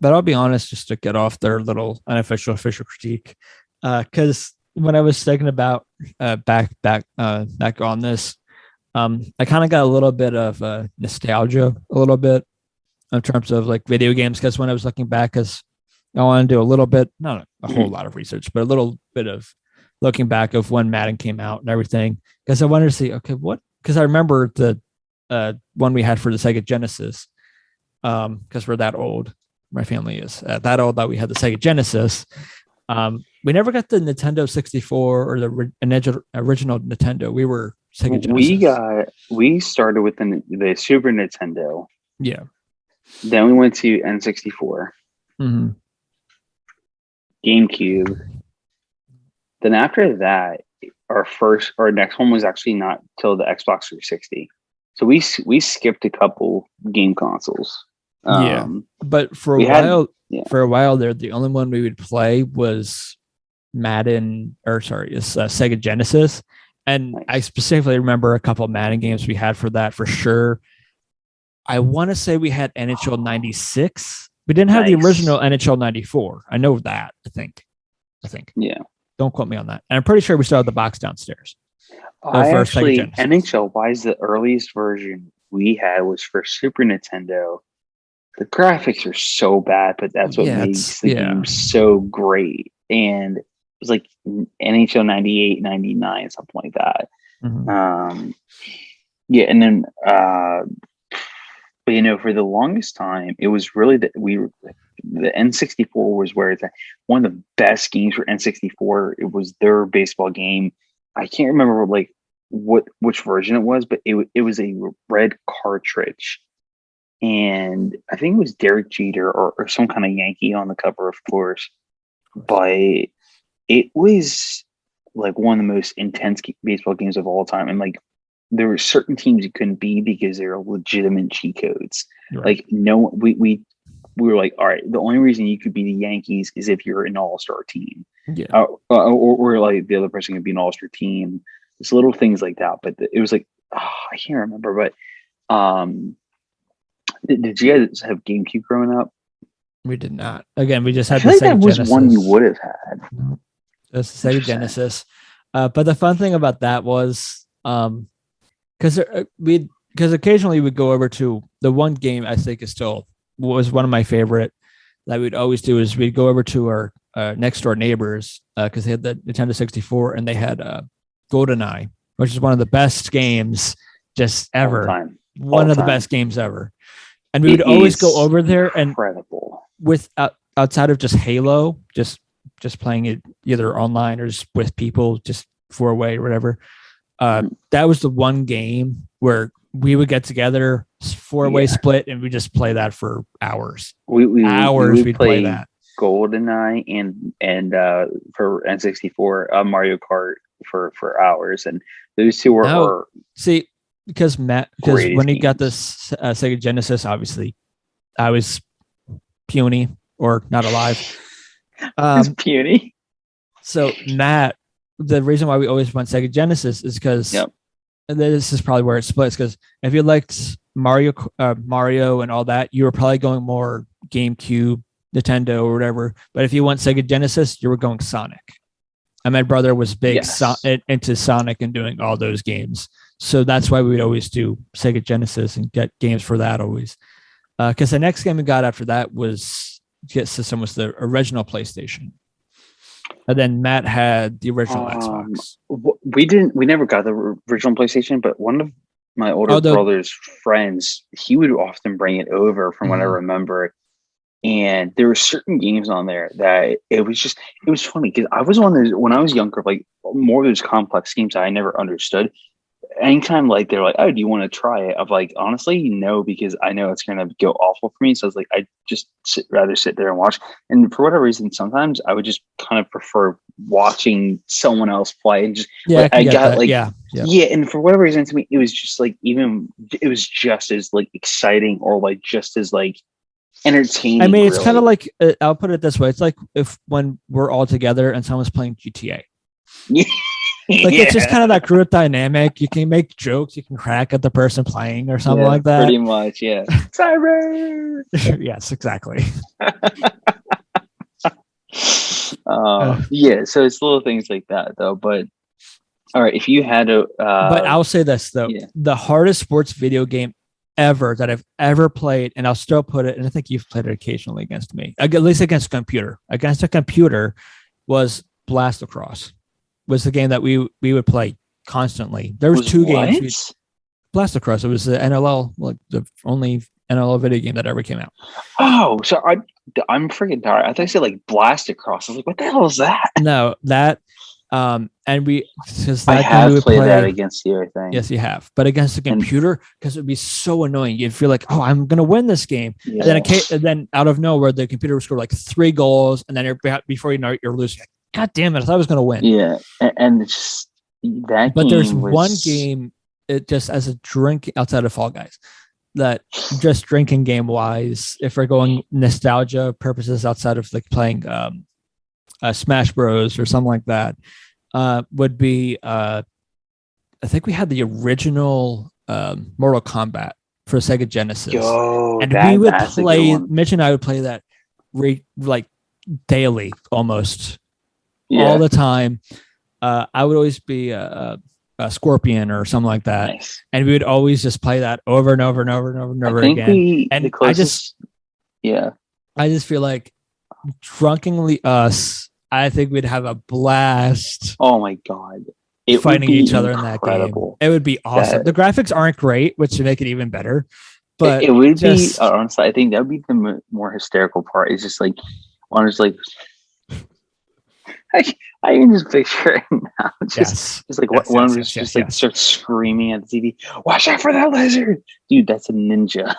But I'll be honest, just to get off their little unofficial official critique, because when I was thinking about back on this, I kind of got a little bit of nostalgia, a little bit in terms of like video games. Because when I was looking back, because I want to do a little bit, not a whole lot of research, but a little bit of looking back of when Madden came out and everything. Because I wanted to see, okay, what? Because I remember the one we had for the Sega Genesis, because we're that old. My family is that old that we had the Sega Genesis. We never got the Nintendo 64 or the original Nintendo. We were Sega Genesis. We started with the Super Nintendo. Yeah. Then we went to N64. Mm-hmm. GameCube. Then after that, our next one was actually not till the Xbox 360. So we skipped a couple game consoles. But for a while there, the only one we would play was Madden, Sega Genesis. And nice. I specifically remember a couple of Madden games we had for that for sure. I want to say we had NHL 96. We didn't have the original NHL 94. I know that, I think. Yeah. Don't quote me on that. And I'm pretty sure we still have the box downstairs. NHL wise, the earliest version we had was for Super Nintendo. The graphics are so bad, but that's what makes the game so great. And it was like NHL 98, 99, something like that. Mm-hmm. And then, but for the longest time, it was really the N64 was where it's one of the best games for N64. It was their baseball game. I can't remember which version it was, but it was a red cartridge. And I think it was Derek Jeter or some kind of Yankee on the cover, of course. But it was like one of the most intense baseball games of all time. And like there were certain teams you couldn't be because they were legitimate cheat codes. Right. Like we were like, all right, the only reason you could be the Yankees is if you're an all-star team. Yeah. Or like the other person could be an all-star team. Just little things like that. But it was like, I can't remember, but did you guys have GameCube growing up? We did not. Again, we just had the Sega Genesis. That was one you would have had. That's the Sega Genesis. But the fun thing about that was because occasionally we'd go over to the one game I think was one of my favorite that we'd always do is we'd go over to our next door neighbors because they had the Nintendo 64 and they had GoldenEye, which is one of the best games just ever. One of the best games ever. And we would always go over there and with outside of just Halo, just playing it either online or just with people, just 4-way or whatever. That was the one game where we would get together, 4-way split, and we just play that for hours. We'd play that. GoldenEye and for N64, Mario Kart for hours, and those two were because when he got this Sega Genesis, obviously, I was puny or not alive. Puny. So Matt, the reason why we always went Sega Genesis is because, and this is probably where it splits. Because if you liked Mario and all that, you were probably going more GameCube, Nintendo, or whatever. But if you went Sega Genesis, you were going Sonic. And my brother was big into Sonic and doing all those games. So that's why we would always do Sega Genesis and get games for that always. Because the next game we got after that was the original PlayStation. And then Matt had the original Xbox. We never got the original PlayStation, but one of my older brother's friends, he would often bring it over from what I remember. And there were certain games on there that it was funny because I was one of those when I was younger, like more of those complex games I never understood. Anytime like they're like, oh, do you want to try it? I'm like, honestly, no, because I know it's gonna go awful for me. So I was like, I just rather sit there and watch. And for whatever reason, sometimes I would just kind of prefer watching someone else play and just And for whatever reason, to me, it was just like it was just as like exciting or like just as like entertaining. I mean, it's kind of like I'll put it this way: it's like when we're all together and someone's playing GTA. Yeah. Like it's just kind of that group dynamic. You can make jokes, you can crack at the person playing or something like that. Pretty much, yeah. Siren. Yes, exactly. Yeah, so it's little things like that though. But all right, if you had to but I'll say this though, the hardest sports video game ever that I've ever played, and I'll still put it, and I think you've played it occasionally against me, at least against a computer. Against a computer was Blast Across. Was the game that we would play constantly. There was two games. Blast Across. It was the NLL, like the only NLL video game that ever came out. Oh, so I'm freaking tired. I thought you said like Blast Across. I was like, what the hell is that? No, that and we I have played that against you, I think. Yes, you have. But against the computer, because it would be so annoying. You'd feel like, oh, I'm gonna win this game. Yeah. And then out of nowhere, the computer would score like 3 goals, and then before you know it, you're losing. God damn it! I thought I was gonna win. Yeah, and it's just that. But there's one game, it just as a drink outside of Fall Guys, that just drinking game wise, if we're going nostalgia purposes outside of like playing Smash Bros or something like that, would be I think we had the original Mortal Kombat for Sega Genesis. And we would play, Mitch and I would play that like daily almost. All the time. I would always be a Scorpion or something like that. Nice. And we would always just play that over and over and over and over and over again. I just feel like drunkenly us, I think we'd have a blast. Oh my God. Fighting each other in that game. It would be awesome. The graphics aren't great, which would make it even better. But it would be, honestly, I think that would be the more hysterical part. It's just like, honestly, I can just picture it now. Just like one of them just starts screaming at the TV. Watch out for that lizard, dude! That's a ninja.